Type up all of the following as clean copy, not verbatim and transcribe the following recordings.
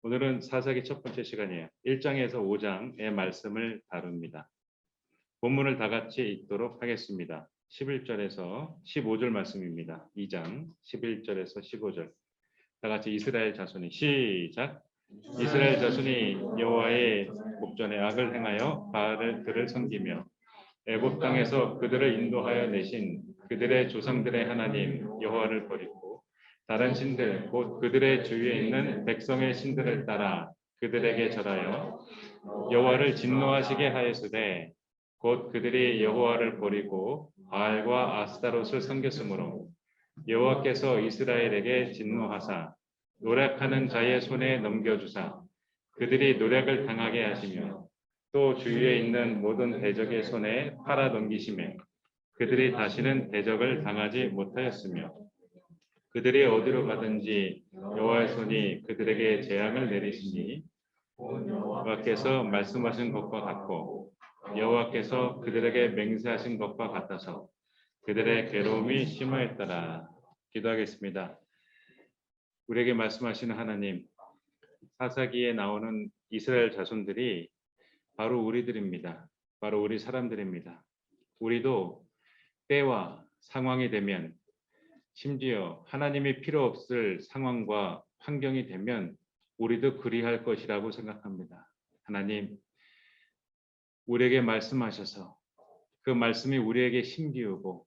오늘은 사사기 첫 번째 시간이에요. 1장에서 5장의 말씀을 다룹니다. 본문을 다 같이 읽도록 하겠습니다. 11절에서 15절 말씀입니다. 2장 11절에서 15절. 다 같이 이스라엘 자손이 시작. 이스라엘 자손이 여호와의 목전에 악을 행하여 바알들을 섬기며 애굽 땅에서 그들을 인도하여 내신 그들의 조상들의 하나님 여호와를 버리고 다른 신들 곧 그들의 주위에 있는 백성의 신들을 따라 그들에게 절하여 여호와를 진노하시게 하였으되 곧 그들이 여호와를 버리고 바알과 아스타롯을 섬겼으므로 여호와께서 이스라엘에게 진노하사 노력하는 자의 손에 넘겨주사 그들이 노력을 당하게 하시며 또 주위에 있는 모든 대적의 손에 팔아 넘기시며 그들이 다시는 대적을 당하지 못하였으며 그들이 어디로 가든지 여호와의 손이 그들에게 재앙을 내리시니 여호와께서 말씀하신 것과 같고 여호와께서 그들에게 맹세하신 것과 같아서 그들의 괴로움이 심하였더라. 기도하겠습니다. 우리에게 말씀하시는 하나님, 사사기에 나오는 이스라엘 자손들이 바로 우리들입니다. 바로 우리 사람들입니다. 우리도 때와 상황이 되면 심지어 하나님이 필요 없을 상황과 환경이 되면 우리도 그리할 것이라고 생각합니다. 하나님, 우리에게 말씀하셔서 그 말씀이 우리에게 힘기우고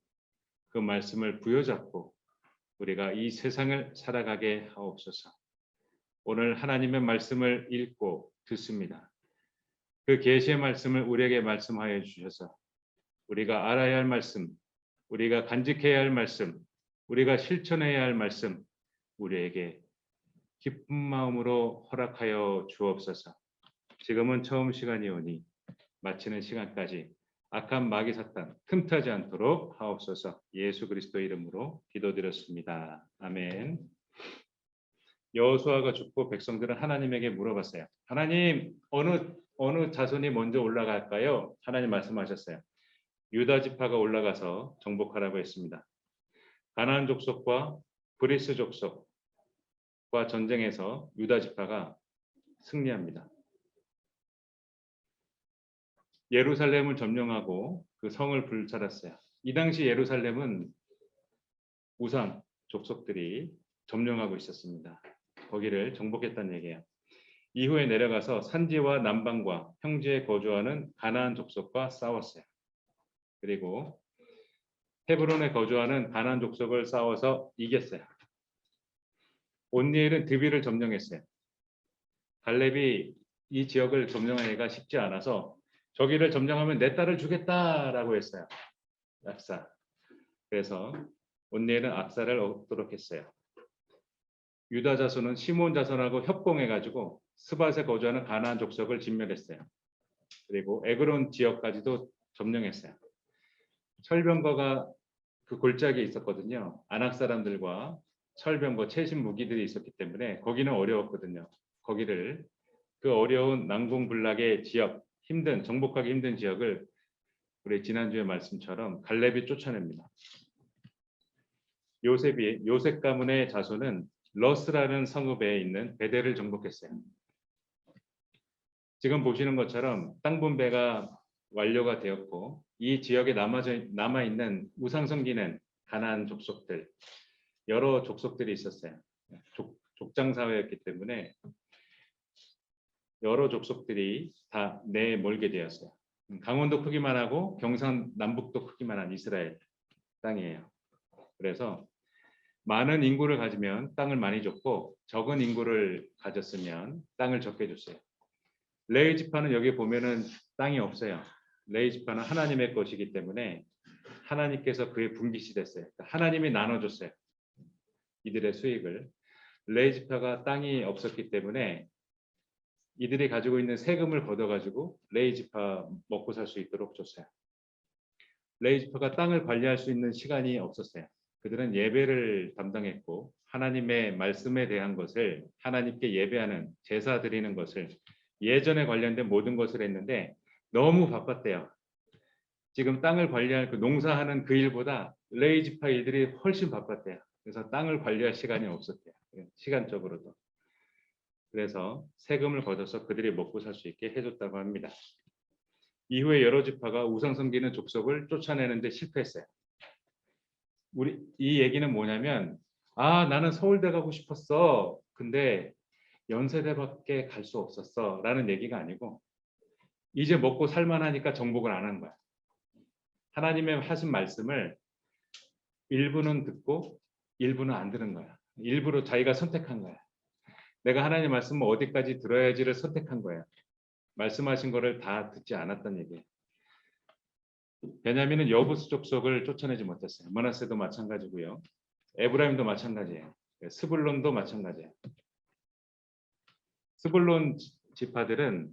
그 말씀을 부여잡고 우리가 이 세상을 살아가게 하옵소서. 오늘 하나님의 말씀을 읽고 듣습니다. 그 계시의 말씀을 우리에게 말씀하여 주셔서 우리가 알아야 할 말씀, 우리가 간직해야 할 말씀, 우리가 실천해야 할 말씀 우리에게 기쁜 마음으로 허락하여 주옵소서. 지금은 처음 시간이오니 마치는 시간까지 악한 마귀 사탄 틈타지 않도록 하옵소서. 예수 그리스도 이름으로 기도드렸습니다. 아멘. 여호수아가 죽고 백성들은 하나님에게 물어봤어요. 하나님, 어느 자손이 먼저 올라갈까요? 하나님 말씀하셨어요. 유다 지파가 올라가서 정복하라고 했습니다. 가나안 족속과 브리스 족속과 전쟁에서 유다 지파가 승리합니다. 예루살렘을 점령하고 그 성을 불살았어요. 이 당시 예루살렘은 우상 족속들이 점령하고 있었습니다. 거기를 정복했다는 얘기예요. 이후에 내려가서 산지와 남방과 평지에 거주하는 가나안 족속과 싸웠어요. 그리고 헤브론에 거주하는 가나안 족속을 싸워서 이겼어요. 온니엘은 드비를 점령했어요. 갈렙이 이 지역을 점령하기가 쉽지 않아서 저기를 점령하면 내 딸을 주겠다라고 했어요. 압사. 그래서 온니엘은 압사를 얻도록 했어요. 유다 자손은 시몬 자손하고 협공해가지고 스밧에 거주하는 가나안 족속을 진멸했어요. 그리고 에그론 지역까지도 점령했어요. 철병거가 그 골짜기에 있었거든요. 아낙 사람들과 철병거, 최신 무기들이 있었기 때문에 거기는 어려웠거든요. 거기를 그 어려운 난공불락의 지역, 정복하기 힘든 지역을 우리 지난주의 말씀처럼 갈렙이 쫓아냅니다. 요셉 가문의 자손은 러스라는 성읍에 있는 베델을 정복했어요. 지금 보시는 것처럼 땅 분배가 완료가 되었고 이 지역에 남아있는 우상 섬기는 가나안 족속들, 여러 족속들이 있었어요. 족장 사회였기 때문에 여러 족속들이 다 내몰게 되었어요. 강원도 크기만 하고 경상남북도 크기만 한 이스라엘 땅이에요. 그래서 많은 인구를 가지면 땅을 많이 줬고 적은 인구를 가졌으면 땅을 적게 줬어요. 레위 지파는 여기 보면은 땅이 없어요. 레위 지파는 하나님의 것이기 때문에 하나님께서 그의 분깃이 됐어요. 하나님이 나눠줬어요. 이들의 수익을. 레위 지파가 땅이 없었기 때문에 이들이 가지고 있는 세금을 걷어가지고 레위 지파 먹고 살 수 있도록 줬어요. 레위 지파가 땅을 관리할 수 있는 시간이 없었어요. 그들은 예배를 담당했고 하나님의 말씀에 대한 것을 하나님께 예배하는 제사 드리는 것을 예전에 관련된 모든 것을 했는데 너무 바빴대요. 지금 땅을 관리할 그 농사하는 그 일보다 레위 지파 일들이 훨씬 바빴대요. 그래서 땅을 관리할 시간이 없었대요. 시간적으로도. 그래서 세금을 걷어서 그들이 먹고 살 수 있게 해줬다고 합니다. 이후에 여러 지파가 우상 섬기는 족속을 쫓아내는 데 실패했어요. 이 얘기는 뭐냐면 나는 서울대 가고 싶었어. 근데 연세대밖에 갈 수 없었어. 라는 얘기가 아니고 이제 먹고 살만하니까 정복을 안 한 거야. 하나님의 하신 말씀을 일부는 듣고 일부는 안 들은 거야. 일부러 자기가 선택한 거야. 내가 하나님 말씀을 어디까지 들어야지를 선택한 거야. 말씀하신 거를 다 듣지 않았던 얘기예요. 베냐민은 여부수 족속을 쫓아내지 못했어요. 머나세도 마찬가지고요. 에브라임도 마찬가지예요. 스불론도 마찬가지예요. 스불론 지파들은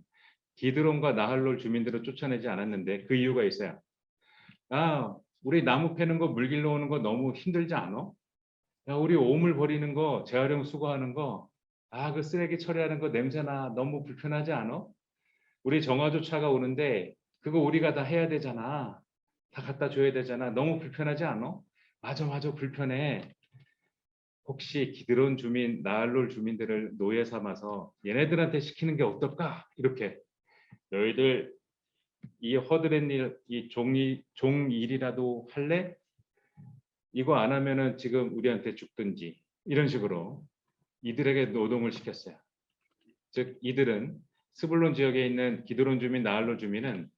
기드론과 나할롤 주민들을 쫓아내지 않았는데 그 이유가 있어요. 우리 나무 패는 거 물 길러 오는 거 너무 힘들지 않아? 우리 오물 버리는 거 재활용 수거하는 거 그 쓰레기 처리하는 거 냄새나 너무 불편하지 않아? 우리 정화조차가 오는데 그거 우리가 다 해야 되잖아. 다 갖다 줘야 되잖아. 너무 불편하지 않아? 맞아 불편해. 혹시 기드론 주민, 나할롤 주민들을 노예 삼아서 얘네들한테 시키는 게 어떨까? 이렇게 너희들 이 허드렛 일, 이 종일이라도 할래? 이거 안 하면은 지금 우리한테 죽든지 이런 식으로 이들에게 노동을 시켰어요. 즉 이들은 스불론 지역에 있는 기드론 주민, 나할롤 주민은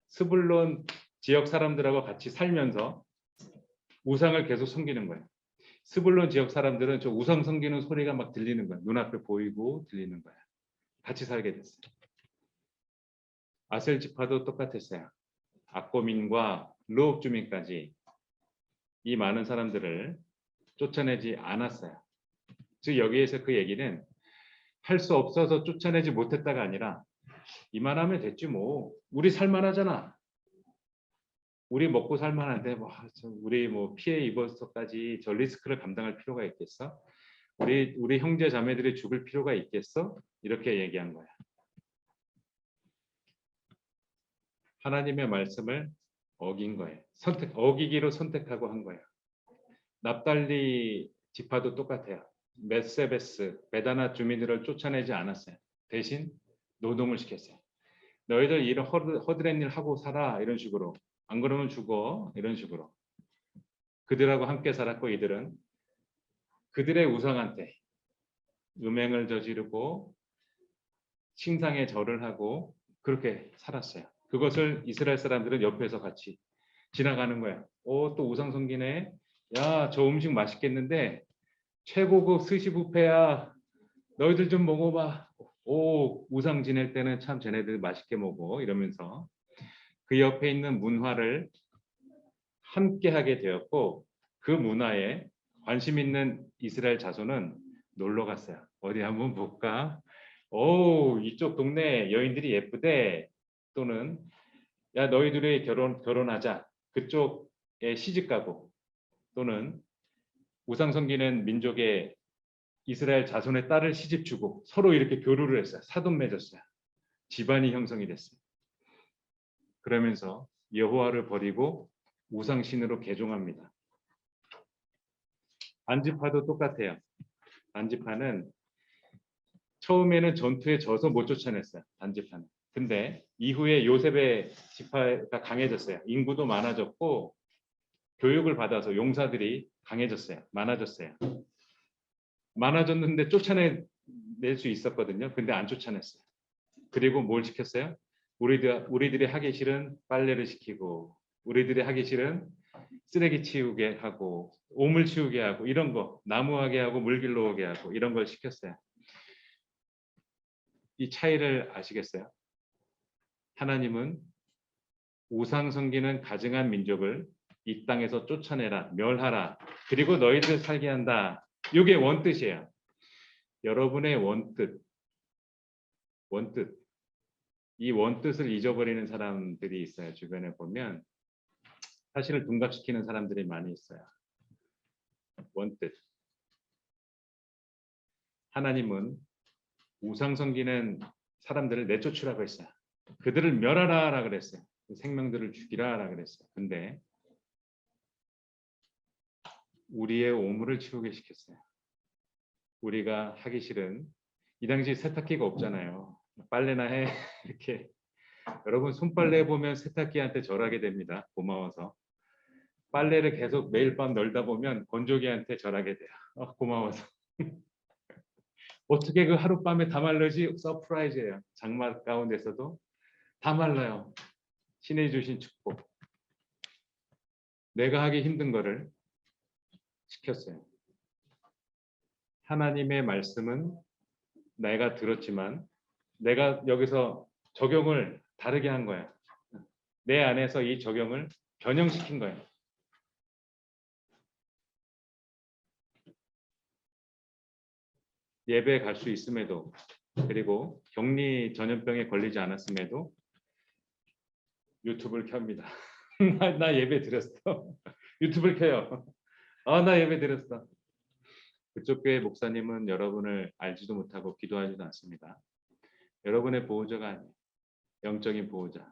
스불론 지역 사람들하고 같이 살면서 우상을 계속 섬기는 거예요. 스불론 지역 사람들은 저 우상 섬기는 소리가 막 들리는 거예요. 눈앞에 보이고 들리는 거예요. 같이 살게 됐어요. 아셀 지파도 똑같았어요. 악고민과 르홉 주민까지 이 많은 사람들을 쫓아내지 않았어요. 즉 여기에서 그 얘기는 할 수 없어서 쫓아내지 못했다가 아니라 이만하면 됐지 뭐. 우리 살만하잖아. 우리 먹고 살만한데 우리 피해 입어서까지 저 리스크를 감당할 필요가 있겠어? 우리 형제 자매들이 죽을 필요가 있겠어? 이렇게 얘기한 거야. 하나님의 말씀을 어긴 거예요. 어기기로 선택하고 한 거예요. 납달리 지파도 똑같아요. 메세베스, 베다나 주민들을 쫓아내지 않았어요. 대신 노동을 시켰어요. 너희들 이런 허드렛 일 하고 살아 이런 식으로. 안 그러면 죽어 이런 식으로. 그들하고 함께 살았고 이들은 그들의 우상한테 음행을 저지르고 신상에 절을 하고 그렇게 살았어요. 그것을 이스라엘 사람들은 옆에서 같이 지나가는 거야. 또 우상 섬기네. 야, 저 음식 맛있겠는데 최고급 스시 뷔페야. 너희들 좀 먹어봐. 우상 지낼 때는 참 쟤네들 맛있게 먹어. 이러면서 그 옆에 있는 문화를 함께 하게 되었고 그 문화에 관심 있는 이스라엘 자손은 놀러 갔어요. 어디 한번 볼까? 이쪽 동네 여인들이 예쁘대. 또는 야, 너희들이 결혼하자. 그쪽에 시집 가고 또는 우상 섬기는 민족의 이스라엘 자손의 딸을 시집 주고 서로 이렇게 교류를 했어요. 사돈 맺었어요. 집안이 형성이 됐어요. 그러면서 여호와를 버리고 우상신으로 개종합니다. 안지파도 똑같아요. 안지파는 처음에는 전투에 져서 못 쫓아냈어요. 안지파는. 근데 이후에 요셉의 지파가 강해졌어요. 인구도 많아졌고 교육을 받아서 용사들이 강해졌어요. 많아졌어요. 많아졌는데 쫓아낼 수 있었거든요. 근데 안 쫓아냈어요. 그리고 뭘 시켰어요? 우리들이 하기 싫은 빨래를 시키고 우리들이 하기 싫은 쓰레기 치우게 하고 오물 치우게 하고 이런 거 나무하게 하고 물 길러 오게 하고 이런 걸 시켰어요. 이 차이를 아시겠어요? 하나님은 우상 섬기는 가증한 민족을 이 땅에서 쫓아내라, 멸하라, 그리고 너희들 살게 한다. 이게 원뜻이에요. 여러분의 원뜻. 이 원뜻을 잊어버리는 사람들이 있어요. 주변에 보면 사실을 둔갑시키는 사람들이 많이 있어요. 원뜻. 하나님은 우상 섬기는 사람들을 내쫓으라고 했어요. 그들을 멸하라 그랬어요. 생명들을 죽이라 그랬어요. 근데 우리의 오물을 치우게 시켰어요. 우리가 하기 싫은 이 당시 세탁기가 없잖아요. 빨래나 해 이렇게. 여러분 손빨래 해보면 세탁기한테 절하게 됩니다. 고마워서. 빨래를 계속 매일 밤 널다 보면 건조기한테 절하게 돼요. 고마워서. 어떻게 그 하룻밤에 다 말르지? 서프라이즈예요. 장마 가운데서도 다 말라요. 신이 주신 축복. 내가 하기 힘든 거를 시켰어요. 하나님의 말씀은 내가 들었지만 내가 여기서 적용을 다르게 한 거야. 내 안에서 이 적용을 변형시킨 거예요. 예배에 갈 수 있음에도 그리고 격리 전염병에 걸리지 않았음에도 유튜브를 켭니다. 나 예배 드렸어. 유튜브를 켜요. 나 예배 드렸어. 그쪽 교회 목사님은 여러분을 알지도 못하고 기도하지도 않습니다. 여러분의 보호자가 아니에요. 영적인 보호자.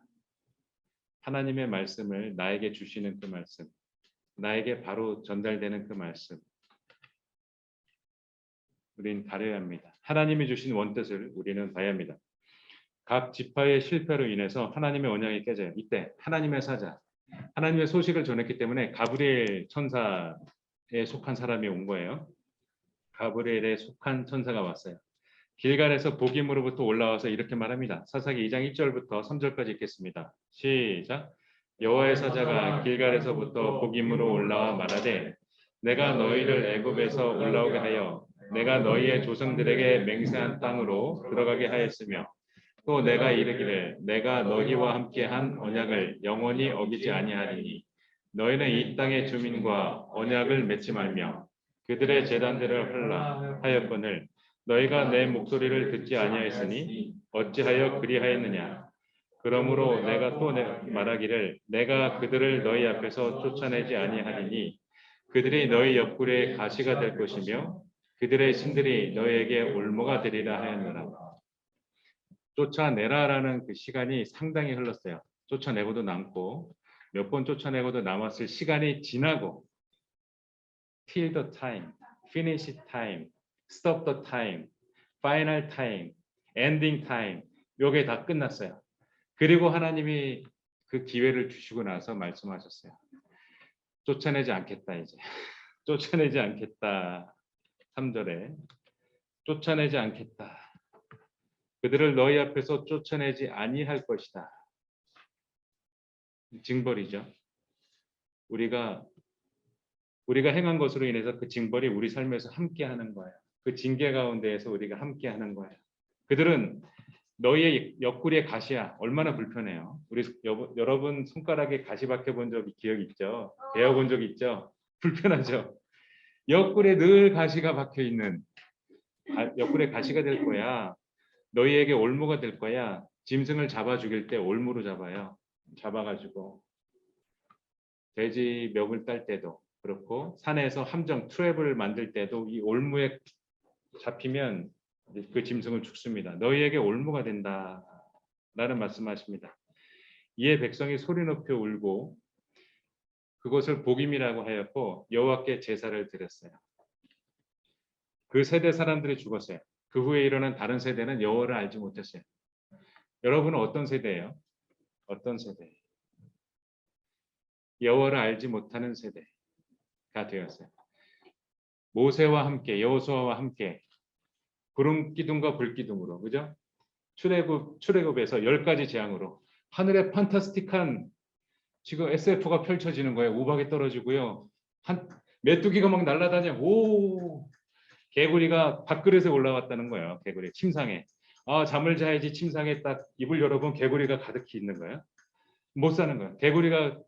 하나님의 말씀을 나에게 주시는 그 말씀. 나에게 바로 전달되는 그 말씀. 우리는 다뤄야 합니다. 하나님이 주신 원뜻을 우리는 봐야 합니다. 각 지파의 실패로 인해서 하나님의 언약이 깨져요. 이때 하나님의 사자, 하나님의 소식을 전했기 때문에 가브리엘 천사에 속한 사람이 온 거예요. 가브리엘에 속한 천사가 왔어요. 길갈에서 복임으로부터 올라와서 이렇게 말합니다. 사사기 2장 1절부터 3절까지 읽겠습니다. 시작. 여호와의 사자가 길갈에서부터 복임으로 올라와 말하되 내가 너희를 애굽에서 올라오게 하여 내가 너희의 조상들에게 맹세한 땅으로 들어가게 하였으며 또 내가 이르기를 내가 너희와 함께한 언약을 영원히 어기지 아니하리니 너희는 이 땅의 주민과 언약을 맺지 말며 그들의 제단들을 헐라 하였거늘 너희가 내 목소리를 듣지 아니하였으니 어찌하여 그리하였느냐. 그러므로 내가 또 말하기를 내가 그들을 너희 앞에서 쫓아내지 아니하리니 그들이 너희 옆구리에 가시가 될 것이며 그들의 신들이 너희에게 올무가 되리라 하였노라. 쫓아내라라는 그 시간이 상당히 흘렀어요. 쫓아내고도 남고 몇 번 쫓아내고도 남았을 시간이 지나고 till the time, finish time, stop the time, final time, ending time 요게 다 끝났어요. 그리고 하나님이 그 기회를 주시고 나서 말씀하셨어요. 쫓아내지 않겠다 이제. 쫓아내지 않겠다. 3절에 쫓아내지 않겠다. 그들을 너희 앞에서 쫓아내지 아니할 것이다. 징벌이죠. 우리가 행한 것으로 인해서 그 징벌이 우리 삶에서 함께하는 거예요. 그 징계 가운데에서 우리가 함께하는 거예요. 그들은 너희의 옆구리에 가시야. 얼마나 불편해요. 우리 여러분 손가락에 가시 박혀본 적 기억 있죠? 베어본 적 있죠? 불편하죠. 옆구리에 늘 가시가 박혀 있는 옆구리에 가시가 될 거야. 너희에게 올무가 될 거야. 짐승을 잡아 죽일 때 올무로 잡아요. 잡아가지고 돼지 멱을 딸 때도 그렇고 산에서 함정 트랩을 만들 때도 이 올무에 잡히면 그 짐승은 죽습니다. 너희에게 올무가 된다. 라는 말씀하십니다. 이에 백성이 소리 높여 울고 그것을 복임이라고 하였고 여호와께 제사를 드렸어요. 그 세대 사람들이 죽었어요. 그 후에 일어난 다른 세대는 여호와를 알지 못했어요. 여러분은 어떤 세대예요? 어떤 세대? 여호와를 알지 못하는 세대가 되었어요. 모세와 함께 여호수아와 함께 구름 기둥과 불 기둥으로 그죠? 출애굽에서 10가지 재앙으로 하늘에 판타스틱한 지금 SF가 펼쳐지는 거예요. 우박이 떨어지고요. 메뚜기가 막 날아다녀. 오! 개구리가 밥그릇에 올라왔다는 거예요. 개구리 침상에. 잠을 자야지 침상에 딱 이불 열어보면 개구리가 가득히 있는 거예요. 못 사는 거예요. 개구리가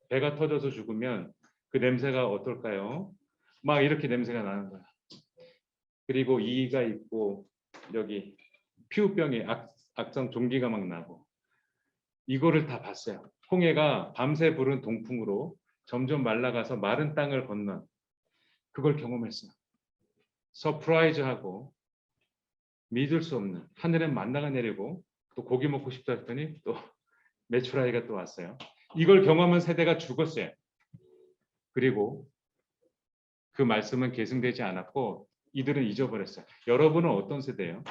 배가 터져서 죽으면 그 냄새가 어떨까요? 막 이렇게 냄새가 나는 거야. 그리고 이가 있고 여기 피부병에 악성 종기가 막 나고 이거를 다 봤어요. 홍해가 밤새 부른 동풍으로 점점 말라가서 마른 땅을 건넌 그걸 경험했어요. 서프라이즈하고 믿을 수 없는 하늘엔 만나가 내리고 또 고기 먹고 싶다 했더니 또 메추라기가 또 왔어요. 이걸 경험한 세대가 죽었어요. 그리고 그 말씀은 계승되지 않았고 이들은 잊어버렸어요. 여러분은 어떤 세대예요?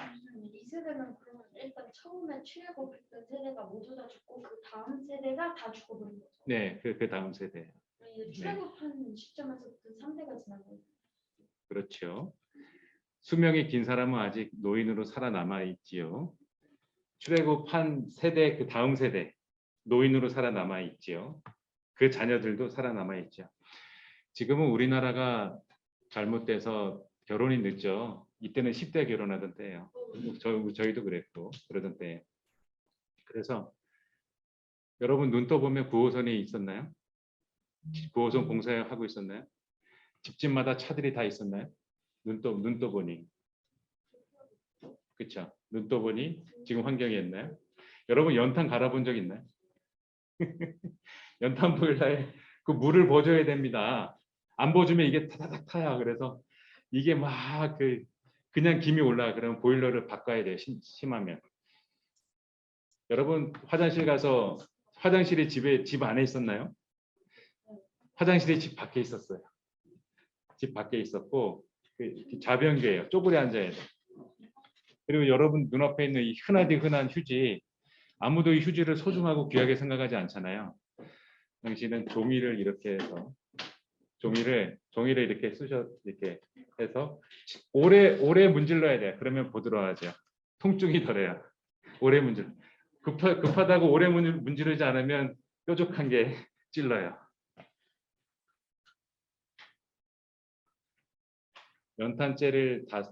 세대는 그러면 일단 처음에 출애굽했던 세대가 모두 다 죽고 그 다음 세대가 다 죽어버린 거죠. 네, 그 다음 세대. 이제 출애굽한 시점에서부터 3대가 지난 거예요. 그렇죠. 수명이 긴 사람은 아직 노인으로 살아남아 있지요. 출애굽한 세대 그 다음 세대 노인으로 살아남아 있지요. 그 자녀들도 살아남아 있죠. 지금은 우리나라가 잘못돼서 결혼이 늦죠. 이때는 10대 결혼하던 때예요. 저희도 그랬고 그러던 때. 그래서 여러분 눈 떠보면 9호선이 있었나요? 9호선 공사하고 있었나요? 집집마다 차들이 다 있었나요? 눈 떠보니. 그렇죠. 눈 떠보니 지금 환경이 있나요? 여러분 연탄 갈아본 적 있나요? 연탄 보일러에 그 물을 버줘야 됩니다. 안 버주면 이게 타다닥 타요. 그래서 이게 막 그냥 김이 올라가. 그러면 보일러를 바꿔야 돼요. 심하면. 여러분 화장실 가서 화장실이 집 안에 있었나요? 화장실이 집 밖에 있었어요. 집 밖에 있었고 자변기예요. 쪼그려 앉아야 돼. 그리고 여러분 눈앞에 있는 이 흔한 휴지 아무도 이 휴지를 소중하고 귀하게 생각하지 않잖아요. 당신은 종이를 이렇게 해서 종이를 이렇게 이렇게 해서 오래 문질러야 돼. 그러면 보드러워하죠. 통증이 덜해요. 오래 급하다고 오래 문지르지 않으면 뾰족한 게 찔러요. 연탄재를 다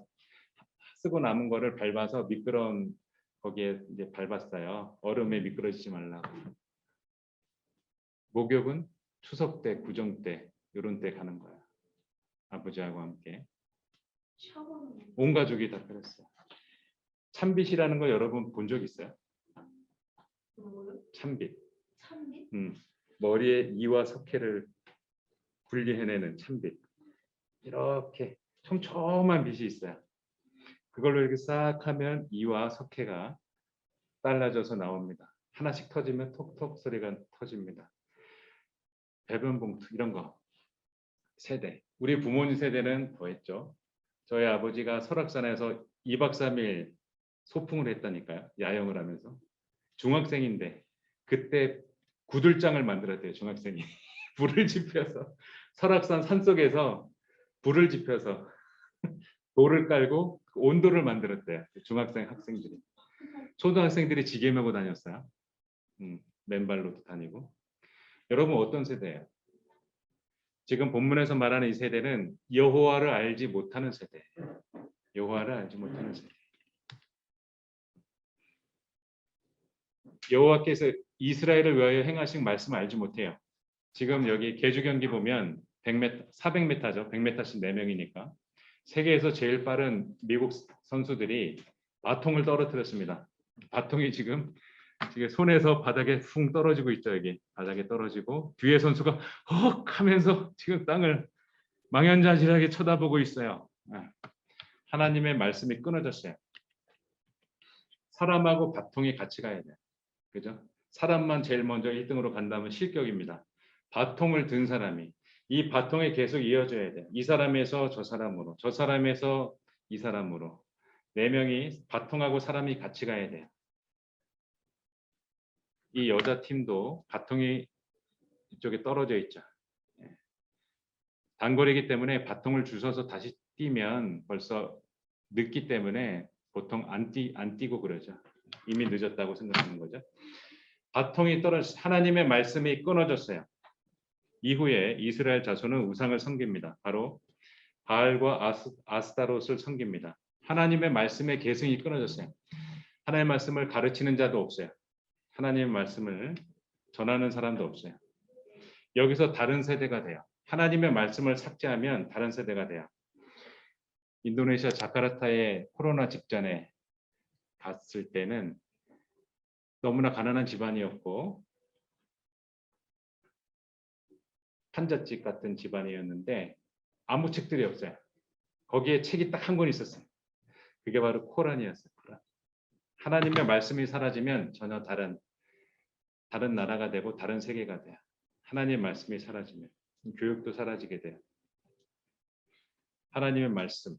쓰고 남은 거를 밟아서 미끄러운 거기에 이제 밟았어요. 얼음에 미끄러지지 말라고. 목욕은 추석 때, 구정 때 이런 때 가는 거야. 아버지하고 함께. 온 가족이 다 그랬어요. 참빗이라는 거 여러분 본 적 있어요? 참빗. 머리에 이와 석회를 분리해내는 참빗. 이렇게 촘촘한 빛이 있어요. 그걸로 이렇게 싹 하면 이와 석회가 빨라져서 나옵니다. 하나씩 터지면 톡톡 소리가 터집니다. 배변 봉투 이런 거. 세대. 우리 부모님 세대는 더 했죠. 저희 아버지가 설악산에서 2박 3일 소풍을 했다니까요. 야영을 하면서. 중학생인데 그때 구들장을 만들었대요. 중학생이. 불을 지펴서 설악산 산속에서 불을 지펴서 돌을 깔고 온도를 만들었대요. 중학생 학생들이. 초등학생들이 지게 메고 다녔어요. 맨발로도 다니고. 여러분 어떤 세대예요? 지금 본문에서 말하는 이 세대는 여호와를 알지 못하는 세대. 여호와를 알지 못하는 세대. 여호와께서 이스라엘을 위하여 행하신 말씀을 알지 못해요. 지금 여기 계주 경기 보면 100m, 400m죠. 100m씩 4명이니까. 세계에서 제일 빠른 미국 선수들이 바통을 떨어뜨렸습니다. 바통이 지금 손에서 바닥에 훅 떨어지고 있죠. 여기 바닥에 떨어지고 뒤에 선수가 헉 하면서 지금 땅을 망연자실하게 쳐다보고 있어요. 하나님의 말씀이 끊어졌어요. 사람하고 바통이 같이 가야 돼요. 그죠? 사람만 제일 먼저 1등으로 간다면 실격입니다. 바통을 든 사람이 이 바통에 계속 이어져야 돼요. 이 사람에서 저 사람으로, 저 사람에서 이 사람으로. 4명이 바통하고 사람이 같이 가야 돼요. 이 여자 팀도 바통이 이쪽에 떨어져 있죠. 단거리이기 때문에 바통을 주워서 다시 뛰면 벌써 늦기 때문에 보통 안 뛰고 그러죠. 이미 늦었다고 생각하는 거죠. 바통이 하나님의 말씀이 끊어졌어요. 이후에 이스라엘 자손은 우상을 섬깁니다. 바로 바알과 아스타롯을 섬깁니다. 하나님의 말씀의 계승이 끊어졌어요. 하나님의 말씀을 가르치는 자도 없어요. 하나님의 말씀을 전하는 사람도 없어요. 여기서 다른 세대가 돼요. 하나님의 말씀을 삭제하면 다른 세대가 돼요. 인도네시아 자카르타에 코로나 직전에 갔을 때는 너무나 가난한 집안이었고 판잣집 같은 집안이었는데 아무 책들이 없어요. 거기에 책이 딱 한 권 있었어요. 그게 바로 코란이었어요. 코란. 하나님의 말씀이 사라지면 전혀 다른 나라가 되고 다른 세계가 돼요. 하나님의 말씀이 사라지면 교육도 사라지게 돼요. 하나님의 말씀.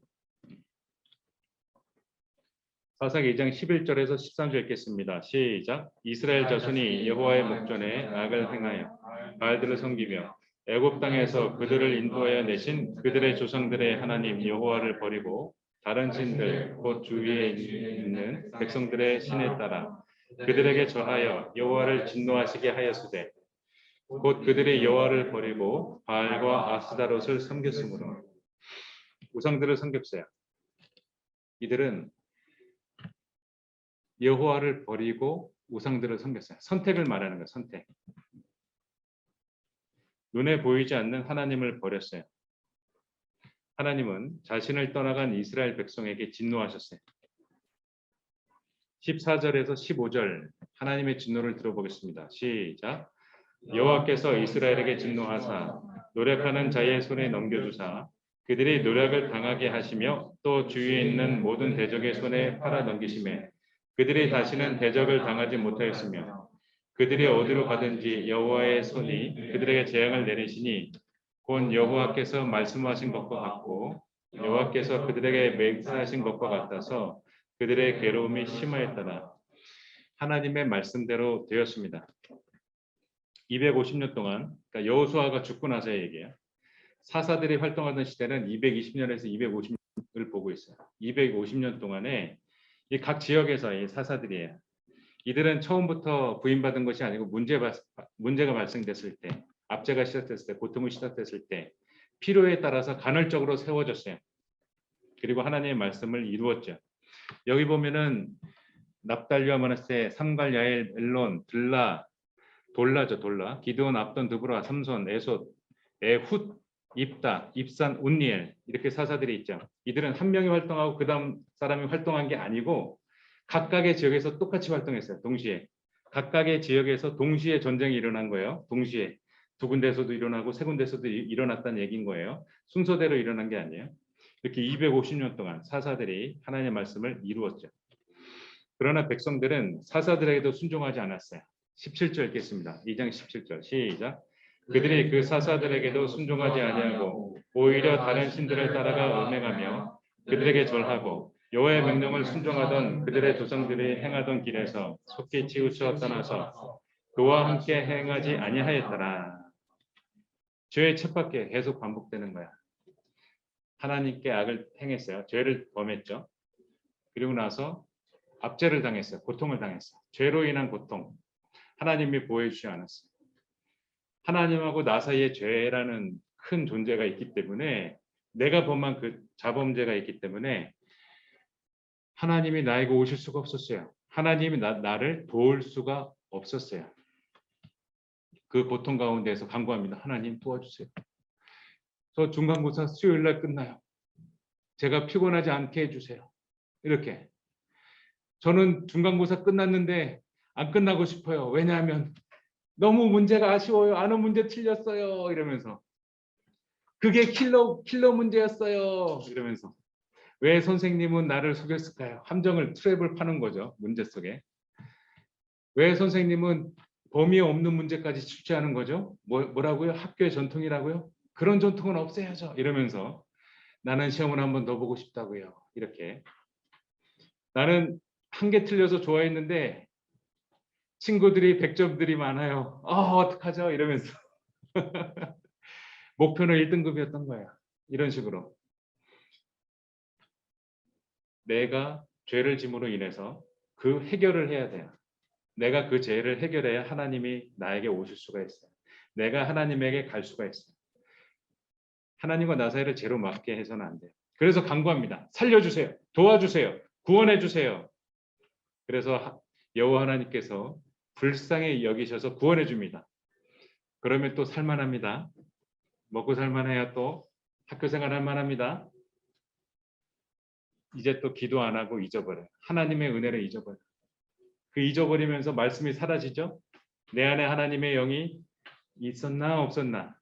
사사기 2장 11절에서 13절 읽겠습니다. 시작. 이스라엘 자손이 여호와의 목전에 악을 행하여 바알들을 섬기며 애굽 땅에서 그들을 인도하여 내신 그들의 조상들의 하나님 여호와를 버리고 다른 신들 곧 주위에 있는 백성들의 신에 따라 그들에게 절하여 여호와를 진노하시게 하였으되 곧 그들이 여호와를 버리고 바알과 아스다롯을 섬겼으므로 우상들을 섬겼어요. 이들은 여호와를 버리고 우상들을 섬겼어요. 선택을 말하는 거예요. 선택. 눈에 보이지 않는 하나님을 버렸어요. 하나님은 자신을 떠나간 이스라엘 백성에게 진노하셨어요. 14절에서 15절 하나님의 진노를 들어보겠습니다. 시작. 여호와께서 이스라엘에게 진노하사 노력하는 자의 손에 넘겨주사 그들이 노력을 당하게 하시며 또 주위에 있는 모든 대적의 손에 팔아 넘기심에 그들이 다시는 대적을 당하지 못하였으며 그들이 어디로 가든지 여호와의 손이 그들에게 재앙을 내리시니 곧 여호와께서 말씀하신 것과 같고 여호와께서 그들에게 맹세하신 것과 같아서 그들의 괴로움이 심하였더라. 하나님의 말씀대로 되었습니다. 250년 동안 그러니까 여호수아가 죽고 나서의 얘기예요. 사사들이 활동하던 시대는 220년에서 250년을 보고 있어요. 250년 동안에 이 각 지역에서의 사사들이에요. 이들은 처음부터 부임받은 것이 아니고 문제가 발생됐을 때, 압제가 시작됐을 때, 고통이 시작됐을 때 필요에 따라서 간헐적으로 세워졌어요. 그리고 하나님의 말씀을 이루었죠. 여기 보면은 납달리와 므낫세, 삼갈, 야엘, 엘론, 들라, 돌라죠. 돌라, 기드온, 압돈, 드브라, 삼손, 에솥, 에훗, 입다, 입산, 운니엘 이렇게 사사들이 있죠. 이들은 한 명이 활동하고 그 다음 사람이 활동한 게 아니고 각각의 지역에서 똑같이 활동했어요. 동시에. 각각의 지역에서 동시에 전쟁이 일어난 거예요. 동시에. 두 군데에서도 일어나고 세 군데에서도 일어났다는 얘기인 거예요. 순서대로 일어난 게 아니에요. 이렇게 250년 동안 사사들이 하나님의 말씀을 이루었죠. 그러나 백성들은 사사들에게도 순종하지 않았어요. 17절 읽겠습니다. 2장 17절 시작. 그들이 그 사사들에게도 순종하지 아니하고 오히려 다른 신들을 따라가 음행하며 그들에게 절하고 여호와의 명령을 순종하던 그들의 조상들이 행하던 길에서 속히 치우쳐 떠나서 그와 함께 행하지 아니하였더라. 죄의 쳇바퀴 계속 반복되는 거야. 하나님께 악을 행했어요. 죄를 범했죠. 그리고 나서 압제를 당했어요. 고통을 당했어요. 죄로 인한 고통. 하나님이 보호해주지 않았어요. 하나님하고 나 사이에 죄라는 큰 존재가 있기 때문에 내가 범한 그 자범죄가 있기 때문에 하나님이 나에게 오실 수가 없었어요. 하나님이 나를 도울 수가 없었어요. 그 고통 가운데에서 간구합니다. 하나님 도와주세요. 저 중간고사 수요일 날 끝나요. 제가 피곤하지 않게 해주세요. 이렇게. 저는 중간고사 끝났는데 안 끝나고 싶어요. 왜냐하면 너무 문제가 아쉬워요. 아는 문제 틀렸어요. 이러면서. 그게 킬러 문제였어요. 이러면서. 왜 선생님은 나를 속였을까요? 함정을 트랩을 파는 거죠. 문제 속에. 왜 선생님은 범위 없는 문제까지 출제하는 거죠? 뭐라고요? 학교의 전통이라고요? 그런 전통은 없애야죠. 이러면서 나는 시험을 한 번 더 보고 싶다고요. 이렇게. 나는 한 개 틀려서 좋아했는데 친구들이 100점들이 많아요. 어떡하죠? 이러면서. 목표는 1등급이었던 거예요. 이런 식으로. 내가 죄를 짐으로 인해서 그 해결을 해야 돼요. 내가 그 죄를 해결해야 하나님이 나에게 오실 수가 있어요. 내가 하나님에게 갈 수가 있어요. 하나님과 나 사이를 죄로 막게 해서는 안 돼요. 그래서 간구합니다. 살려주세요. 도와주세요. 구원해 주세요. 그래서 여호와 하나님께서 불쌍히 여기셔서 구원해 줍니다. 그러면 또 살만합니다. 먹고 살만해야 또 학교 생활 할 만합니다. 이제 또 기도 안 하고 잊어버려요. 하나님의 은혜를 잊어버려요. 그 잊어버리면서 말씀이 사라지죠. 내 안에 하나님의 영이 있었나 없었나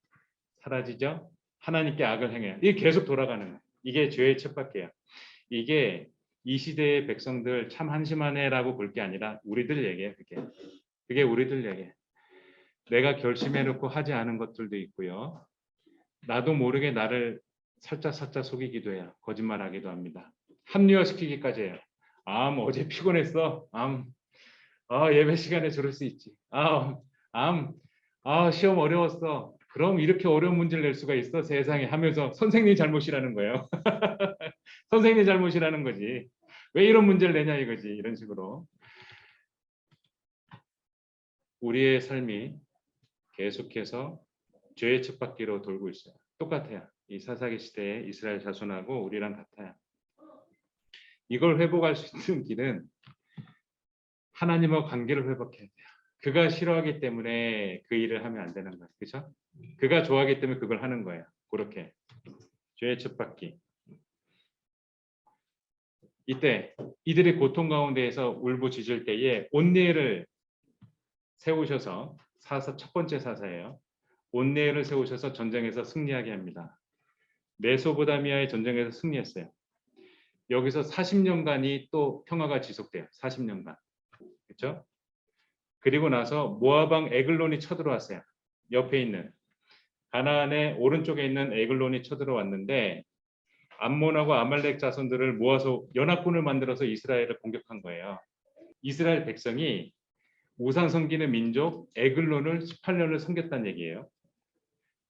사라지죠. 하나님께 악을 행해요. 이게 계속 돌아가는 거예요. 이게 죄의 쳇바퀴예요. 이게 이 시대의 백성들 참 한심하네라고 볼 게 아니라 우리들 얘기예요. 그게 우리들 얘기예요. 내가 결심해놓고 하지 않은 것들도 있고요. 나도 모르게 나를 살짝 속이기도 해요. 거짓말하기도 합니다. 합리화시키기까지 해요. 어제 피곤했어. 예배 시간에 저럴 수 있지. 시험 어려웠어. 그럼 이렇게 어려운 문제를 낼 수가 있어 세상에 하면서 선생님 잘못이라는 거예요. 선생님 잘못이라는 거지. 왜 이런 문제를 내냐 이거지. 이런 식으로 우리의 삶이 계속해서 죄의 쳇바퀴로 돌고 있어요. 똑같아요. 이 사사기 시대의 이스라엘 자손하고 우리랑 같아요. 이걸 회복할 수 있는 길은 하나님과 관계를 회복해야 돼요. 그가 싫어하기 때문에 그 일을 하면 안 되는 거예요. 그렇죠? 그가 좋아하기 때문에 그걸 하는 거예요. 그렇게 죄의 쳇바퀴. 이때 이들의 고통 가운데에서 울부짖을 때에 온니엘을 세우셔서 첫 번째 사사예요. 온니엘을 세우셔서 전쟁에서 승리하게 합니다. 메소보다미아의 전쟁에서 승리했어요. 여기서 40년간이 또 평화가 지속돼요. 40년간. 그렇죠? 그리고 나서 모압 왕 에글론이 쳐들어왔어요. 옆에 있는 가나안의 오른쪽에 있는 에글론이 쳐들어왔는데 암몬하고 아말렉 자손들을 모아서 연합군을 만들어서 이스라엘을 공격한 거예요. 이스라엘 백성이 우상 섬기는 민족 에글론을 18년을 섬겼다는 얘기예요.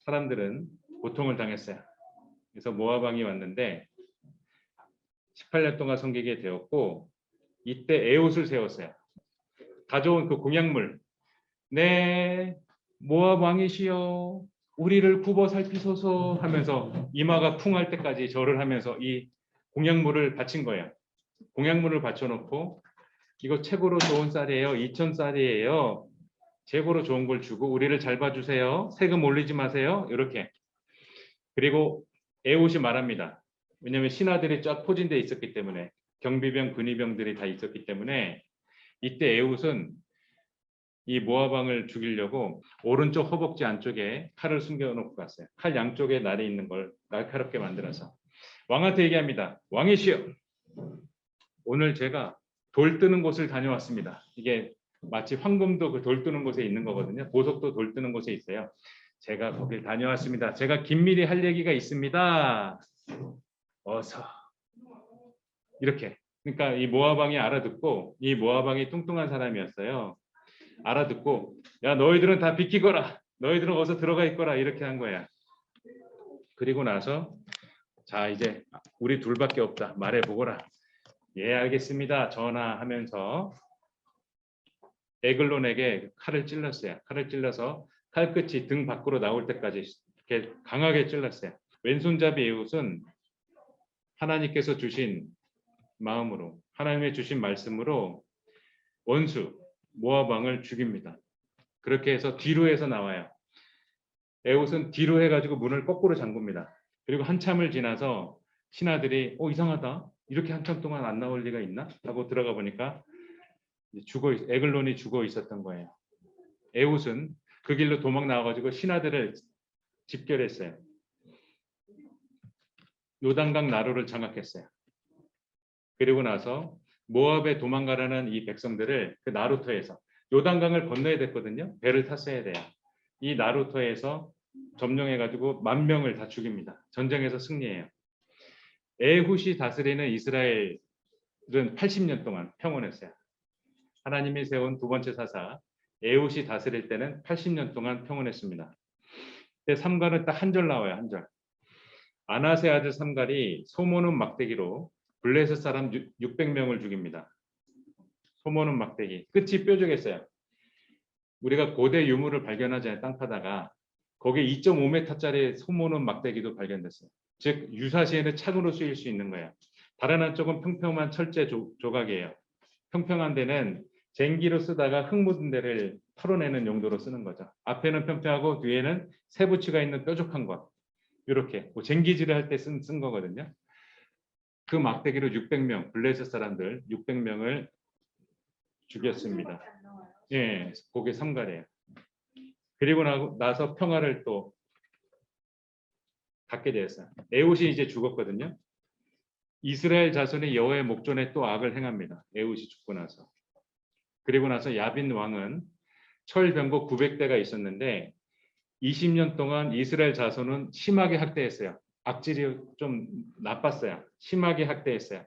사람들은 고통을 당했어요. 그래서 모압 왕이 왔는데 18년 동안 섬기게 되었고 이때 에옷을 세웠어요. 가져온 그 공약물. 네, 모압 왕이시여 우리를 굽어 살피소서 하면서 이마가 쿵할 때까지 절을 하면서 이 공약물을 바친 거예요. 공약물을 바쳐놓고 이거 최고로 좋은 쌀이에요. 2000쌀이에요. 최고로 좋은 걸 주고 우리를 잘 봐주세요. 세금 올리지 마세요. 이렇게. 그리고 에옷이 말합니다. 왜냐하면 신하들이 쫙 포진되어 있었기 때문에 경비병, 군의병들이 다 있었기 때문에 이때 에옷은 이 모압 왕을 죽이려고 오른쪽 허벅지 안쪽에 칼을 숨겨놓고 갔어요. 칼 양쪽에 날이 있는 걸 날카롭게 만들어서 왕한테 얘기합니다. 왕이시여, 오늘 제가 돌 뜨는 곳을 다녀왔습니다. 이게 마치 황금도 그 돌 뜨는 곳에 있는 거거든요. 보석도 돌 뜨는 곳에 있어요. 제가 거길 다녀왔습니다. 제가 긴밀히 할 얘기가 있습니다. 어서. 이렇게. 그러니까 이 모압 왕이 알아듣고 이 모압 왕이 뚱뚱한 사람이었어요. 알아듣고 야 너희들은 다 비키거라. 너희들은 어서 들어가 있거라. 이렇게 한 거야. 그리고 나서 자 이제 우리 둘밖에 없다. 말해보거라. 예 알겠습니다. 전하 하면서 에글론에게 칼을 찔렀어요. 칼을 찔러서 칼끝이 등 밖으로 나올 때까지 이렇게 강하게 찔렀어요. 왼손잡이 에웃은 하나님께서 주신 마음으로 하나님의 주신 말씀으로 원수 모압 왕을 죽입니다. 그렇게 해서 뒤로 해서 나와요. 에웃은 뒤로 해가지고 문을 거꾸로 잠굽니다. 그리고 한참을 지나서 신하들이 이상하다. 이렇게 한참 동안 안 나올 리가 있나? 하고 들어가 보니까 에글론이 죽어 있었던 거예요. 에웃은 그 길로 도망 나와가지고 신하들을 집결했어요. 요단강 나루를 장악했어요. 그리고 나서 모압에 도망가라는 이 백성들을 그 나루터에서 요단강을 건너야 됐거든요. 배를 탔어야 돼요. 이 나루터에서 점령해가지고 10,000명을 다 죽입니다. 전쟁에서 승리해요. 에훗이 다스리는 이스라엘은 80년 동안 평온했어요. 하나님이 세운 두 번째 사사 에훗이 다스릴 때는 80년 동안 평온했습니다. 근데 삼갈은 딱 한 절 나와요. 한 절. 아나세 아들 삼갈이 소모는 막대기로 블레셋 사람 600명을 죽입니다. 소모는 막대기. 끝이 뾰족했어요. 우리가 고대 유물을 발견하잖아요. 땅 파다가. 거기에 2.5m짜리 소모는 막대기도 발견됐어요. 즉 유사시에는 창으로 쓰일 수 있는 거예요. 다른 한쪽은 평평한 철제 조각이에요. 평평한 데는 쟁기로 쓰다가 흙 묻은 데를 털어내는 용도로 쓰는 거죠. 앞에는 평평하고 뒤에는 세부치가 있는 뾰족한 것. 이렇게 쟁기질을 할 때 쓴 거거든요. 그 막대기로 600명, 블레셋 사람들 600명을 죽였습니다. 예, 그게 삼갈이에요. 그리고 나서 평화를 또 갖게 되었어요. 에훗이 이제 죽었거든요. 이스라엘 자손이 여호와의 목전에 또 악을 행합니다. 에훗이 죽고 나서. 그리고 나서 야빈 왕은 철병거 900대가 있었는데 20년 동안 이스라엘 자손은 심하게 학대했어요. 악질이 좀 나빴어요. 심하게 학대했어요.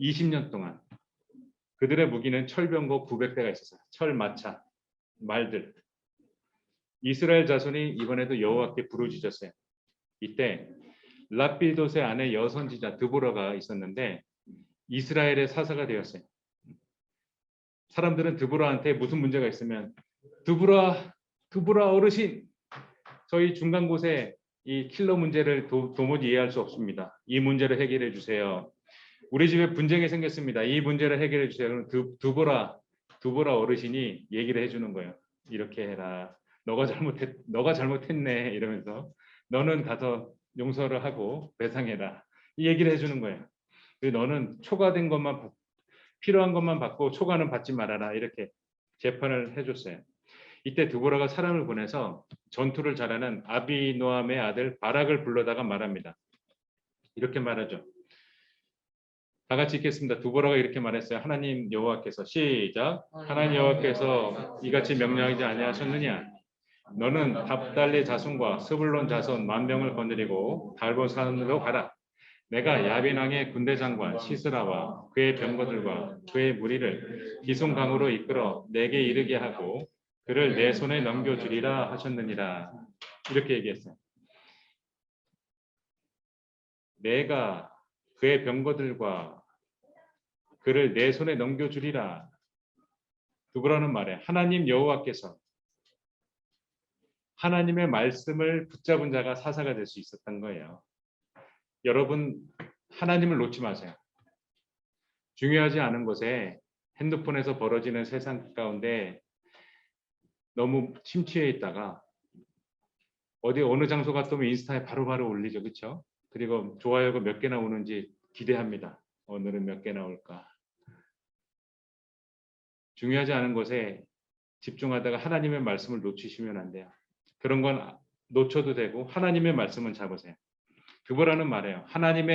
20년 동안 그들의 무기는 철병거 900대가 있었어요. 철, 마차, 말들. 이스라엘 자손이 이번에도 여호와께 부르짖었어요. 이때 라피도스의 아내 여선지자 드보라가 있었는데 이스라엘의 사사가 되었어요. 사람들은 드보라한테 무슨 문제가 있으면 드보라 어르신, 저희 중간 곳에 이 킬러 문제를 도무지 이해할 수 없습니다. 이 문제를 해결해 주세요. 우리 집에 분쟁이 생겼습니다. 이 문제를 해결해 주세요. 그럼 드보라 어르신이 얘기를 해주는 거예요. 이렇게 해라. 너가 잘못했네. 이러면서 너는 가서 용서를 하고 배상해라. 이 얘기를 해주는 거예요. 너는 초과된 것만 필요한 것만 받고 초과는 받지 말아라. 이렇게 재판을 해줬어요. 이때 드보라가 사람을 보내서 전투를 잘하는 아비노함의 아들 바락을 불러다가 말합니다. 이렇게 말하죠. 다 같이 읽겠습니다. 드보라가 이렇게 말했어요. 하나님 여호와께서 시작. 하나님 여호와께서 이같이 명령하지 아니하셨느냐? 너는 답달리 자손과 스불론 자손 10,000명을 거느리고 달보산으로 가라. 내가 야빈 왕의 군대 장관 시스라와 그의 병거들과 그의 무리를 기송강으로 이끌어 내게 이르게 하고 그를 내 손에 넘겨주리라 하셨느니라. 이렇게 얘기했어요. 내가 그의 병거들과 그를 내 손에 넘겨주리라. 누구라는 말에 하나님 여호와께서 하나님의 말씀을 붙잡은 자가 사사가 될 수 있었던 거예요. 여러분, 하나님을 놓지 마세요. 중요하지 않은 곳에 핸드폰에서 벌어지는 세상 가운데 너무 심취해 있다가 어느 장소 갔다 오면 인스타에 바로바로 올리죠. 그렇죠? 그리고 좋아요가 몇 개나 오는지 기대합니다. 오늘은 몇 개 나올까? 중요하지 않은 곳에 집중하다가 하나님의 말씀을 놓치시면 안 돼요. 그런 건 놓쳐도 되고 하나님의 말씀은 잡으세요. 드보라는 말이에요. 하나님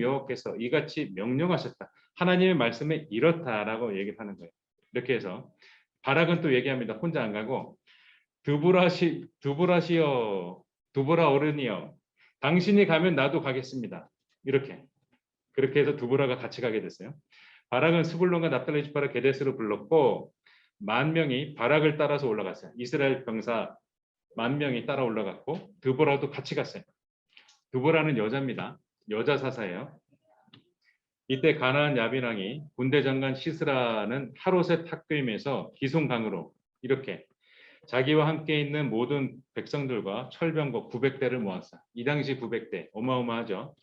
여호와께서 이같이 명령하셨다. 하나님의 말씀에 이렇다라고 얘기하는 거예요. 이렇게 해서 바락은 또 얘기합니다. 혼자 안 가고 드보라 어른이여, 당신이 가면 나도 가겠습니다. 그렇게 해서 드보라가 같이 가게 됐어요. 바락은 스불론과 납달리 지파를 게데스로 불렀고 10,000명이 바락을 따라서 올라갔어요. 이스라엘 병사 10,000명이 따라 올라갔고 드보라도 같이 갔어요. 드보라는 여자입니다. 여자 사사예요. 이때 가나안 야빈 왕이 군대 장관 시스라는 하롯의 탁교임에서 기송강으로 이렇게 자기와 함께 있는 모든 백성들과 철병거 900대를 모았어요. 이 당시 900대 어마어마하죠.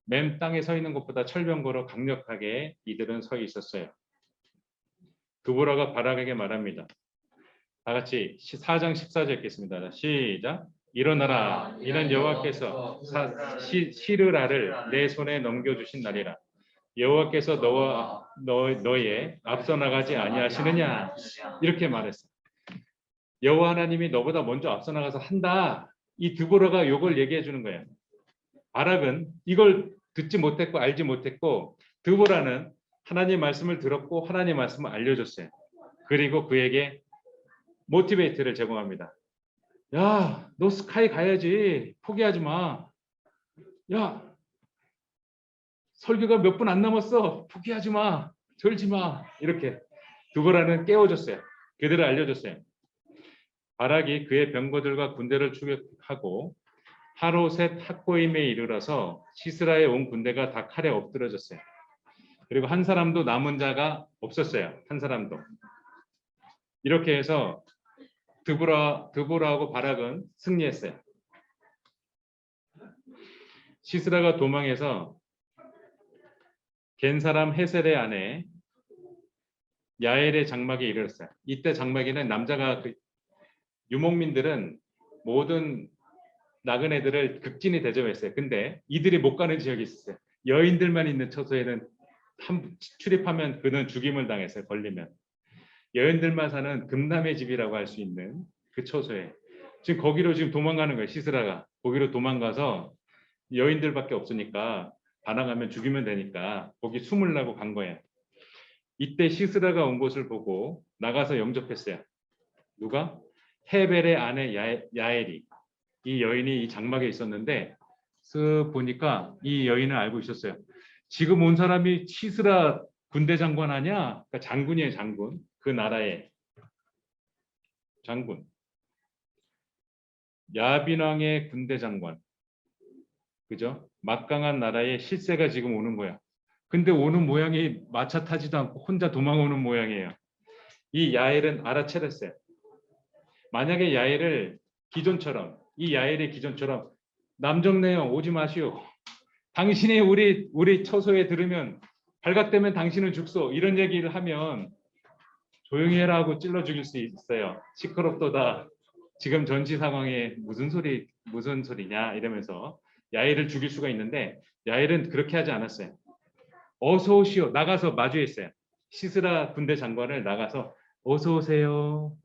맨 땅에 서 있는 것보다 철병거로 강력하게 이들은 서 있었어요. 드보라가 바락에게 말합니다. 다 같이 4장 14절 읽겠습니다. 시작. 일어나라. 이는 여호와께서 시르라를 내 손에 넘겨주신 날이라. 여호와께서 너의 앞서 나가지 아니하시느냐. 이렇게 말했어요. 여호와 하나님이 너보다 먼저 앞서 나가서 한다. 이 드보라가 이걸 얘기해 주는 거예요. 바락은 이걸 듣지 못했고 알지 못했고 드보라는 하나님 말씀을 들었고 하나님 말씀을 알려줬어요. 그리고 그에게 모티베이트를 제공합니다. 야, 너 스카이 가야지. 포기하지 마. 야, 설교가 몇 분 안 남았어. 포기하지 마. 절지 마. 이렇게 드보라는 깨워줬어요. 그들을 알려줬어요. 바락이 그의 병거들과 군대를 추격하고 하롯의 탁고임에 이르러서 시스라에 온 군대가 다 칼에 엎드러졌어요. 그리고 한 사람도 남은 자가 없었어요. 한 사람도. 이렇게 해서 드보라하고 바락은 승리했어요. 시스라가 도망해서 겐 사람 헤셀의 아내 야엘의 장막에 이르렀어요. 이때 장막에는 남자가 유목민들은 모든 나그네들을 극진히 대접했어요. 근데 이들이 못 가는 지역이 있었어요. 여인들만 있는 처소에는 출입하면 그는 죽임을 당했어요. 걸리면. 여인들만 사는 금남의 집이라고 할 수 있는 그 처소에 지금 거기로 지금 도망가는 거예요. 시스라가 거기로 도망가서 여인들밖에 없으니까 반항하면 죽이면 되니까 거기 숨으려고 간 거예요. 이때 시스라가 온 것을 보고 나가서 영접했어요. 누가? 헤벨의 아내 야엘이. 이 여인이 이 장막에 있었는데 쓱 보니까 이 여인을 알고 있었어요. 지금 온 사람이 시스라 군대 장관 아니야? 그러니까 장군이에요, 장군. 그 나라의 장군. 야빈 왕의 군대 장관. 그죠? 막강한 나라의 실세가 지금 오는 거야. 근데 오는 모양이 마차 타지도 않고 혼자 도망오는 모양이에요. 이 야엘은 알아차렸어요. 만약에 야엘을 기존처럼, 이 야엘의 기존처럼 남정네요, 오지 마시오. 당신이 우리 처소에 들으면 발각되면 당신은 죽소. 이런 얘기를 하면 조용히 해라 하고 찔러 죽일 수 있어요. 시끄럽도다. 지금 전시 상황에 무슨 소리냐 이러면서 야엘을 죽일 수가 있는데 야엘은 그렇게 하지 않았어요. 어서 오시오. 나가서 마주했어요. 시스라 군대 장관을 나가서 어서 오세요.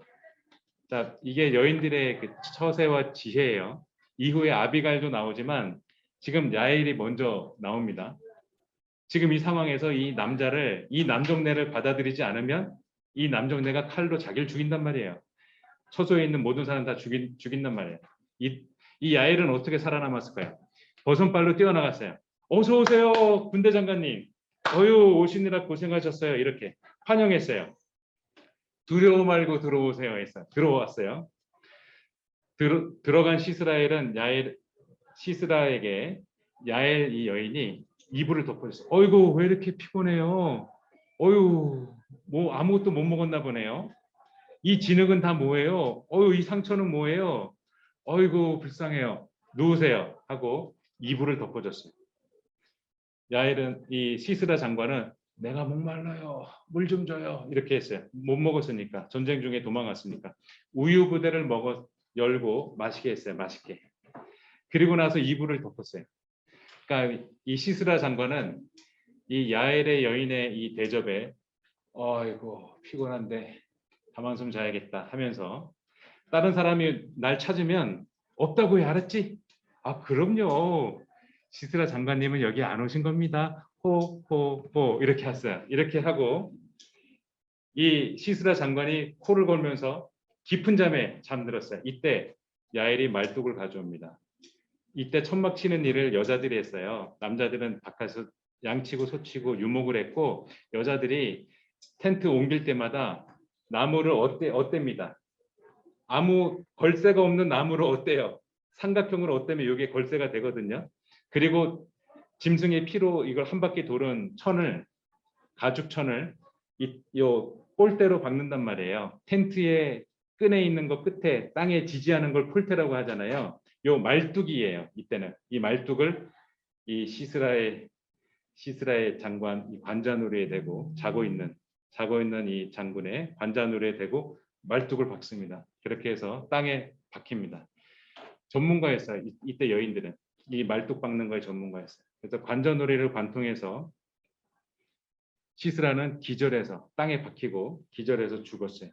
자, 이게 여인들의 그 처세와 지혜예요. 이후에 아비갈도 나오지만 지금 야엘이 먼저 나옵니다. 지금 이 상황에서 이 남정네를 받아들이지 않으면 이 남정네가 칼로 자기를 죽인단 말이에요. 처소에 있는 모든 사람 다 죽인단 말이에요. 이 야엘은 어떻게 살아남았을까요? 버선발로 뛰어나갔어요. 어서 오세요, 군대 장관님. 어유 오시느라 고생하셨어요. 이렇게 환영했어요. 두려워 말고 들어오세요 했어요. 들어왔어요. 들어간 시스라에게 야엘 이 여인이 이불을 덮어줬어요. 어이구 왜 이렇게 피곤해요? 어유 뭐 아무것도 못 먹었나 보네요. 이 진흙은 다 뭐예요? 어유 이 상처는 뭐예요? 어이구 불쌍해요. 누우세요 하고 이불을 덮어줬어요. 야엘은 이 시스라 장관은 내가 목말라요. 물 좀 줘요. 이렇게 했어요. 못 먹었으니까. 전쟁 중에 도망갔으니까. 우유 부대를 열고 마시게 했어요. 맛있게. 그리고 나서 이불을 덮었어요. 그러니까 이 시스라 장관은 이 야엘의 여인의 이 대접에 어이구 피곤한데 가만 좀 자야겠다 하면서 다른 사람이 날 찾으면 없다고 해 알았지? 아 그럼요. 시스라 장관님은 여기 안 오신 겁니다. 호호호 이렇게 했어요. 이렇게 하고 이 시스라 장관이 코를 골면서 깊은 잠에 잠들었어요. 이때 야엘이 말뚝을 가져옵니다. 이때 천막 치는 일을 여자들이 했어요. 남자들은 바깥에서 양치고 소치고 유목을 했고 여자들이 텐트 옮길 때마다 나무를 어댑니다. 아무 걸쇠가 없는 나무를 어때요? 삼각형으로 어때면 이게 걸쇠가 되거든요. 그리고 짐승의 피로 이걸 한 바퀴 도는 가죽천을 요 꼴대로 박는단 말이에요. 텐트의 끈에 있는 거 끝에 땅에 지지하는 걸 폴대라고 하잖아요. 요 말뚝이에요. 이때는 이 말뚝을 이 시스라의 장관 이 관자놀이에 대고 자고 있는 이 장군의 관자놀이에 대고 말뚝을 박습니다. 그렇게 해서 땅에 박힙니다. 전문가였어요. 이때 여인들은 이 말뚝 박는 거에 전문가였어요. 그래서 관자놀이를 관통해서 시스라는 기절해서 땅에 박히고 기절해서 죽었어요.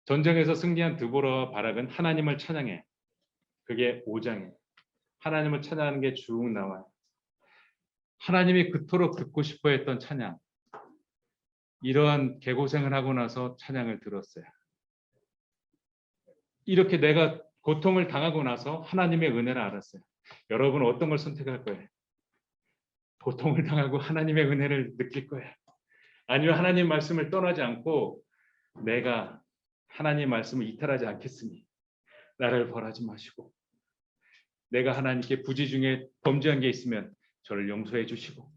전쟁에서 승리한 드보라와 바락은 하나님을 찬양해. 그게 5장이에요. 하나님을 찬양하는 게 쭉 나와요. 하나님이 그토록 듣고 싶어 했던 찬양. 이러한 개고생을 하고 나서 찬양을 들었어요. 이렇게 내가 고통을 당하고 나서 하나님의 은혜를 알았어요. 여러분 어떤 걸 선택할 거예요? 고통을 당하고 하나님의 은혜를 느낄 거예요. 아니면 하나님 말씀을 떠나지 않고 내가 하나님 말씀을 이탈하지 않겠으니 나를 벌하지 마시고 내가 하나님께 부지 중에 범죄한 게 있으면 저를 용서해 주시고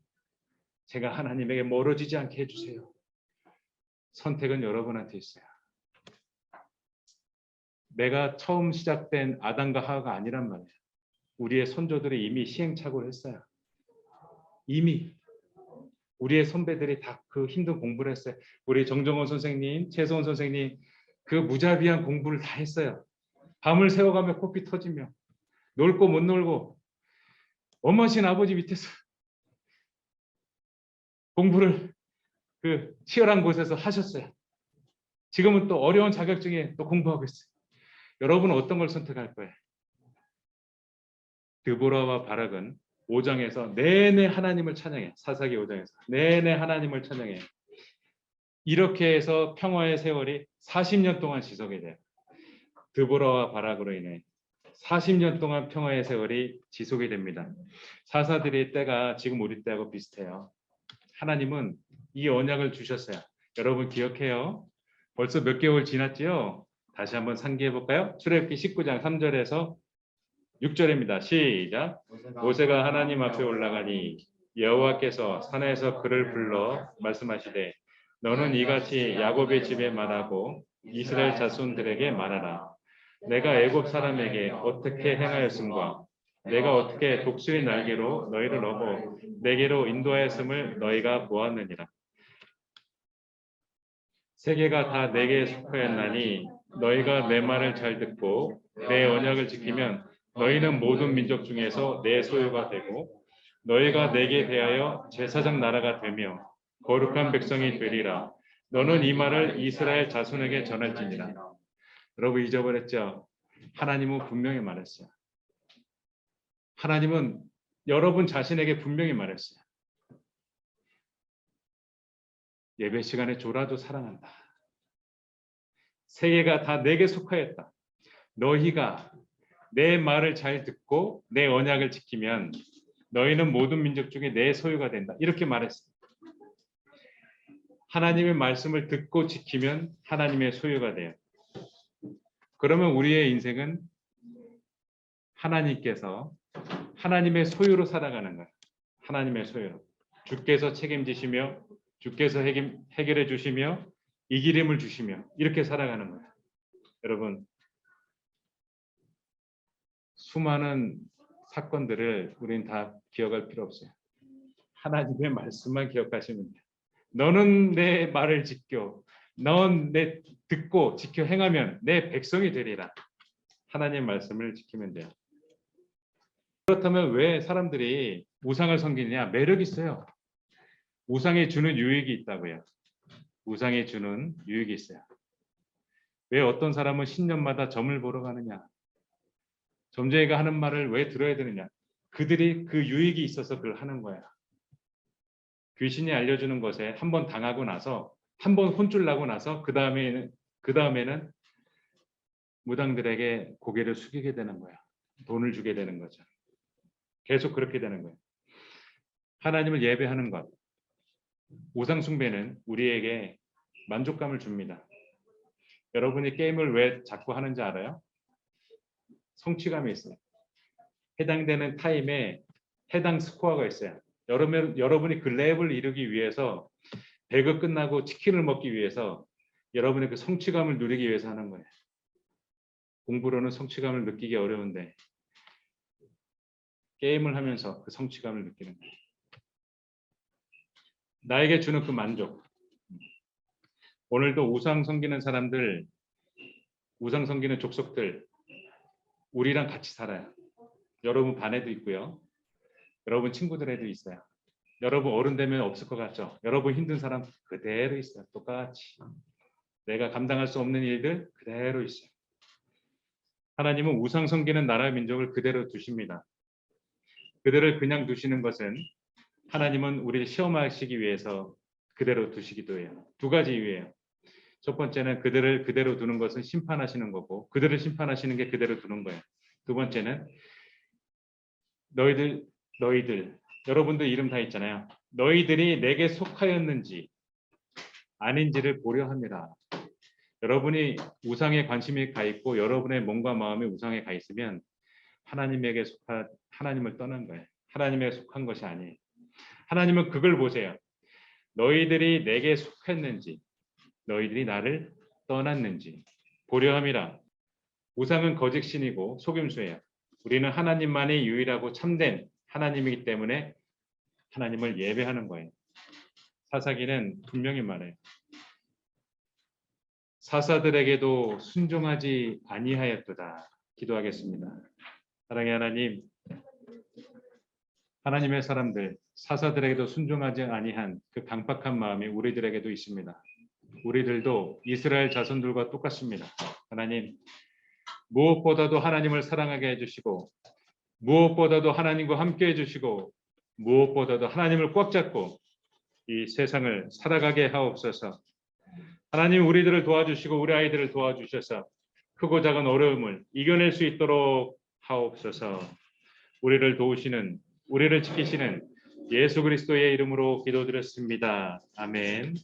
제가 하나님에게 멀어지지 않게 해주세요. 선택은 여러분한테 있어요. 내가 처음 시작된 아담과 하와가 아니란 말이에요. 우리의 선조들이 이미 시행착오를 했어요. 이미 우리의 선배들이 다 그 힘든 공부를 했어요. 우리 정정원 선생님, 최소원 선생님 그 무자비한 공부를 다 했어요. 밤을 새워가며 코피 터지며 놀고 못 놀고 엄마신 아버지 밑에서 공부를 그 치열한 곳에서 하셨어요. 지금은 또 어려운 자격증에 또 공부하고 있어요. 여러분은 어떤 걸 선택할 거예요? 드보라와 바락은 5장에서 내내 하나님을 찬양해. 사사기 5장에서 내내 하나님을 찬양해. 이렇게 해서 평화의 세월이 40년 동안 지속이 돼요. 드보라와 바락으로 인해 40년 동안 평화의 세월이 지속이 됩니다. 사사들의 때가 지금 우리 때하고 비슷해요. 하나님은 이 언약을 주셨어요. 여러분 기억해요. 벌써 몇 개월 지났지요? 다시 한번 상기해 볼까요? 출애굽기 19장 3절에서 6절입니다. 시작. 모세가 하나님 앞에 올라가니 여호와께서 산에서 그를 불러 말씀하시되 너는 이같이 야곱의 집에 말하고 이스라엘 자손들에게 말하라. 내가 애굽 사람에게 어떻게 행하였음과 내가 어떻게 독수리 날개로 너희를 업어 내게로 인도하였음을 너희가 보았느니라. 세계가 다 내게 속하였나니 너희가 내 말을 잘 듣고 내 언약을 지키면 너희는 모든 민족 중에서 내 소유가 되고 너희가 내게 대하여 제사장 나라가 되며 거룩한 백성이 되리라. 너는 이 말을 이스라엘 자손에게 전할지니라. 여러분 잊어버렸죠? 하나님은 분명히 말했어요. 하나님은 여러분 자신에게 분명히 말했어요. 예배 시간에 졸아도 사랑한다. 세계가 다 내게 속하였다. 너희가 내 말을 잘 듣고 내 언약을 지키면 너희는 모든 민족 중에 내 소유가 된다. 이렇게 말했어요. 하나님의 말씀을 듣고 지키면 하나님의 소유가 돼요. 그러면 우리의 인생은 하나님께서 하나님의 소유로 살아가는 거예요. 하나님의 소유로. 주께서 책임지시며 주께서 해결해 주시며 이기림을 주시며 이렇게 살아가는 거예요. 여러분 수많은 사건들을 우리는 다 기억할 필요 없어요. 하나님의 말씀만 기억하시면 돼요. 너는 내 말을 지켜 넌 내 듣고 지켜 행하면 내 백성이 되리라. 하나님의 말씀을 지키면 돼요. 그렇다면 왜 사람들이 우상을 섬기느냐? 매력이 있어요. 우상이 주는 유익이 있다고요. 우상이 주는 유익이 있어요. 왜 어떤 사람은 신년마다 점을 보러 가느냐? 점쟁이가 하는 말을 왜 들어야 되느냐? 그들이 그 유익이 있어서 그걸 하는 거야. 귀신이 알려주는 것에 한번 당하고 나서 한번 혼쭐 나고 나서 그 다음에는 무당들에게 고개를 숙이게 되는 거야. 돈을 주게 되는 거죠. 계속 그렇게 되는 거예요. 하나님을 예배하는 것, 우상 숭배는 우리에게 만족감을 줍니다. 여러분이 게임을 왜 자꾸 하는지 알아요? 성취감이 있어요. 해당되는 타임에 해당 스코어가 있어요. 여러분이 그 랩을 이루기 위해서 배그 끝나고 치킨을 먹기 위해서 여러분의 그 성취감을 누리기 위해서 하는 거예요. 공부로는 성취감을 느끼기 어려운데 게임을 하면서 그 성취감을 느끼는 거예요. 나에게 주는 그 만족. 오늘도 우상 섬기는 사람들, 우상 섬기는 족속들 우리랑 같이 살아요. 여러분 반에도 있고요. 여러분 친구들에도 있어요. 여러분 어른 되면 없을 것 같죠? 여러분 힘든 사람 그대로 있어요. 똑같이. 내가 감당할 수 없는 일들 그대로 있어요. 하나님은 우상 섬기는 나라 민족을 그대로 두십니다. 그들을 그냥 두시는 것은 하나님은 우리를 시험하시기 위해서 그대로 두시기도 해요. 두 가지 이유예요. 첫 번째는 그들을 그대로 두는 것은 심판하시는 거고 그들을 심판하시는 게 그대로 두는 거예요. 두 번째는 너희들 여러분들 이름 다 있잖아요. 너희들이 내게 속하였는지 아닌지를 보려 합니다. 여러분이 우상에 관심이 가 있고 여러분의 몸과 마음이 우상에 가 있으면 하나님을 떠난 거예요. 하나님에 속한 것이 아니에요. 하나님은 그걸 보세요. 너희들이 내게 속했는지 너희들이 나를 떠났는지 보려 함이라. 우상은 거짓신이고 속임수예요. 우리는 하나님만이 유일하고 참된 하나님이기 때문에 하나님을 예배하는 거예요. 사사기는 분명히 말해요. 사사들에게도 순종하지 아니하였도다. 기도하겠습니다. 사랑의 하나님, 하나님의 사람들, 사사들에게도 순종하지 아니한 그 강팍한 마음이 우리들에게도 있습니다. 우리들도 이스라엘 자손들과 똑같습니다. 하나님, 무엇보다도 하나님을 사랑하게 해주시고 무엇보다도 하나님과 함께 해주시고 무엇보다도 하나님을 꽉 잡고 이 세상을 살아가게 하옵소서. 하나님 우리들을 도와주시고 우리 아이들을 도와주셔서 크고 작은 어려움을 이겨낼 수 있도록 하옵소서. 우리를 도우시는 우리를 지키시는 예수 그리스도의 이름으로 기도드렸습니다. 아멘.